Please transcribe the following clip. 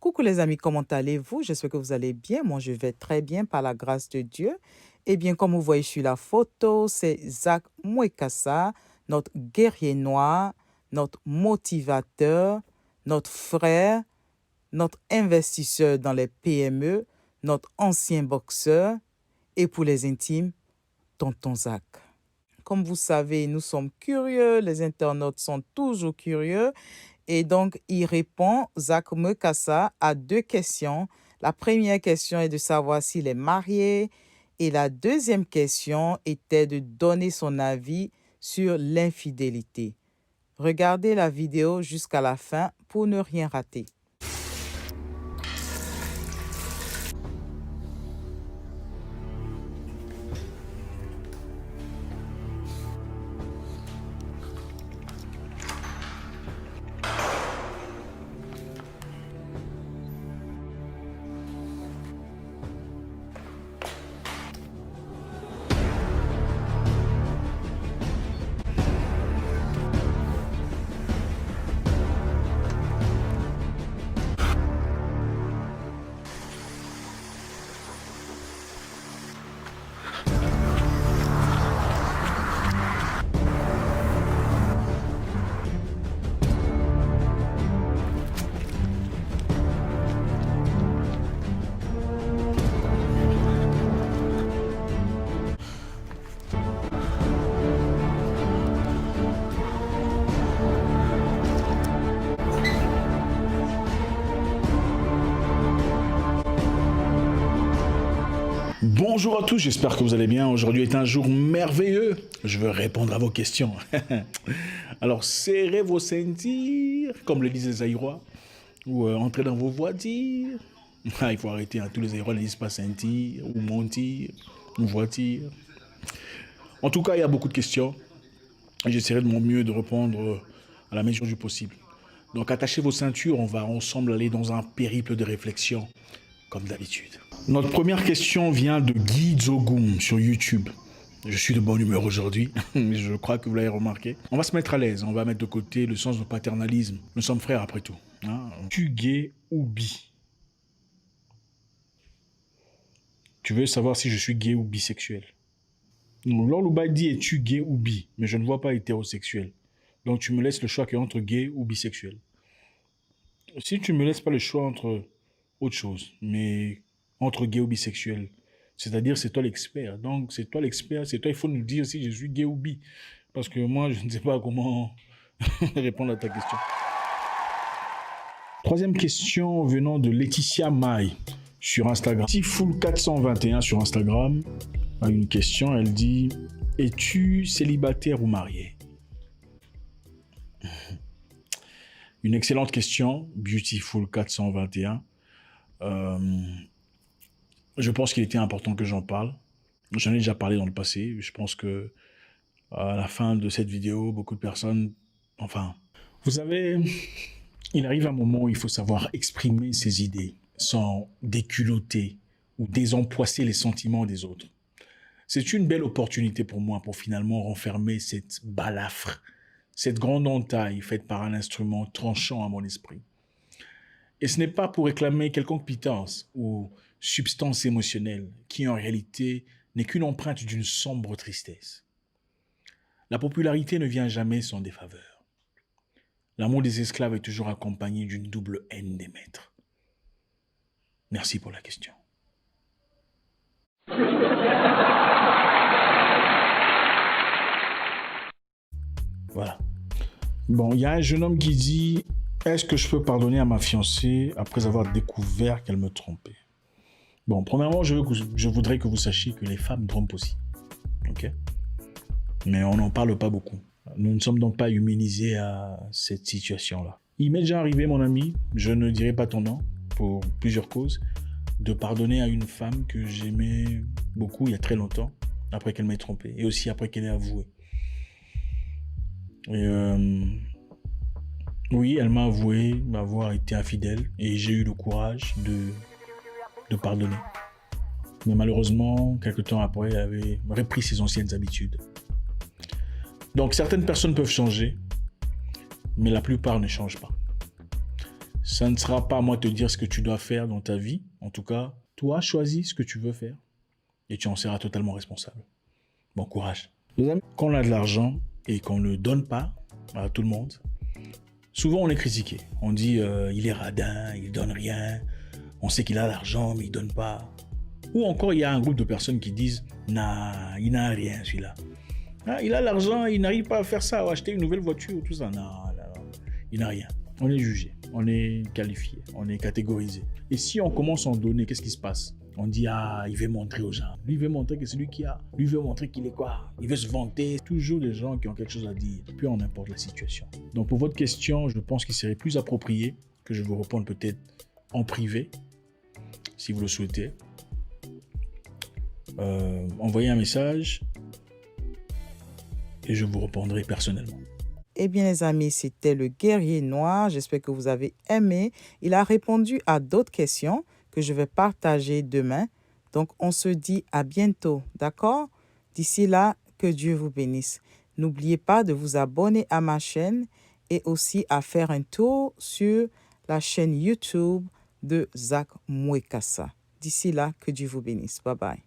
Coucou les amis, comment allez-vous? J'espère que vous allez bien. Moi, je vais très bien par la grâce de Dieu. Eh bien, comme vous voyez sur la photo, c'est Zach Mwekassa, notre guerrier noir, notre motivateur, notre frère, notre investisseur dans les PME, notre ancien boxeur et pour les intimes, tonton Zach. Comme vous savez, nous sommes curieux, les internautes sont toujours curieux. Et donc, il répond, Zach Mwekassa, à deux questions. La première question est de savoir s'il est marié. Et la deuxième question était de donner son avis sur l'infidélité. Regardez la vidéo jusqu'à la fin pour ne rien rater. Bonjour à tous, j'espère que vous allez bien. Aujourd'hui est un jour merveilleux. Je veux répondre à vos questions. Alors, serrez vos ceintures, comme le disent les Aïrois, ou entrez dans vos voitures. Il faut arrêter, hein. Tous les Aïrois ne disent pas ceinture, ou montir, ou voiture. En tout cas, il y a beaucoup de questions. J'essaierai de mon mieux de répondre à la mesure du possible. Donc, attachez vos ceintures, on va ensemble aller dans un périple de réflexion, comme d'habitude. Notre première question vient de Guy Zogoum sur YouTube. Je suis de bonne humeur aujourd'hui, je crois que vous l'avez remarqué. On va se mettre à l'aise, on va mettre de côté le sens de paternalisme. Nous sommes frères après tout. Tu gay ou bi? Tu veux savoir si je suis gay ou bisexuel? Lord dit es-tu gay ou bi? Mais je ne vois pas hétérosexuel. Donc tu me laisses le choix entre gay ou bisexuel. Si tu me laisses pas le choix entre autre chose, mais entre gay ou bisexuel, c'est-à-dire c'est toi l'expert. Donc c'est toi l'expert, c'est toi, il faut nous dire si je suis gay ou bi. Parce que moi, je ne sais pas comment répondre à ta question. Troisième question venant de Laetitia Maille sur Instagram. Tifoul421 sur Instagram a une question, elle dit « Es-tu célibataire ou marié ?» Une excellente question, Beautiful421. Je pense qu'il était important que j'en parle. J'en ai déjà parlé dans le passé. Je pense que à la fin de cette vidéo, beaucoup de personnes... Enfin, vous savez, il arrive un moment où il faut savoir exprimer ses idées sans déculotter ou désempoisser les sentiments des autres. C'est une belle opportunité pour moi pour finalement renfermer cette balafre, cette grande entaille faite par un instrument tranchant à mon esprit. Et ce n'est pas pour réclamer quelconque pitance ou substance émotionnelle qui en réalité n'est qu'une empreinte d'une sombre tristesse. La popularité ne vient jamais sans défaveur. L'amour des esclaves est toujours accompagné d'une double haine des maîtres. Merci pour la question. Voilà. Bon, il y a un jeune homme qui dit « Est-ce que je peux pardonner à ma fiancée après avoir découvert qu'elle me trompait ?» Bon, premièrement, je voudrais que vous sachiez que les femmes trompent aussi. Ok? Mais on n'en parle pas beaucoup. Nous ne sommes donc pas immunisés à cette situation-là. Il m'est déjà arrivé, mon ami, je ne dirai pas ton nom, pour plusieurs causes, de pardonner à une femme que j'aimais beaucoup il y a très longtemps, après qu'elle m'ait trompé, et aussi après qu'elle ait avoué. Et oui, elle m'a avoué m'avoir été infidèle, et j'ai eu le courage de pardonner. Mais malheureusement, quelques temps après, elle avait repris ses anciennes habitudes. Donc certaines personnes peuvent changer, mais la plupart ne changent pas. Ça ne sera pas à moi de te dire ce que tu dois faire dans ta vie. En tout cas, toi, choisis ce que tu veux faire et tu en seras totalement responsable. Bon courage. Les amis, quand on a de l'argent et qu'on ne le donne pas à tout le monde, souvent on est critiqué. On dit il est radin, il donne rien. On sait qu'il a l'argent mais il donne pas. Ou encore il y a un groupe de personnes qui disent nah, il n'a rien celui-là. Ah, il a l'argent, il n'arrive pas à faire ça, à acheter une nouvelle voiture, tout ça. Non, non, il n'a rien. On est jugé, on est qualifié, on est catégorisé. Et si on commence à en donner, qu'est-ce qui se passe? On dit, ah, il veut montrer aux gens. Lui, il veut montrer que c'est lui qui a. Lui, il veut montrer qu'il est quoi? Il veut se vanter. Toujours des gens qui ont quelque chose à dire, peu en importe la situation. Donc, pour votre question, je pense qu'il serait plus approprié que je vous réponde peut-être en privé, si vous le souhaitez. Envoyez un message et je vous répondrai personnellement. Eh bien, les amis, c'était le guerrier noir. J'espère que vous avez aimé. Il a répondu à d'autres questions que je vais partager demain. Donc, on se dit à bientôt, d'accord? D'ici là, que Dieu vous bénisse. N'oubliez pas de vous abonner à ma chaîne et aussi à faire un tour sur la chaîne YouTube de Zach Mwekassa. D'ici là, que Dieu vous bénisse. Bye bye.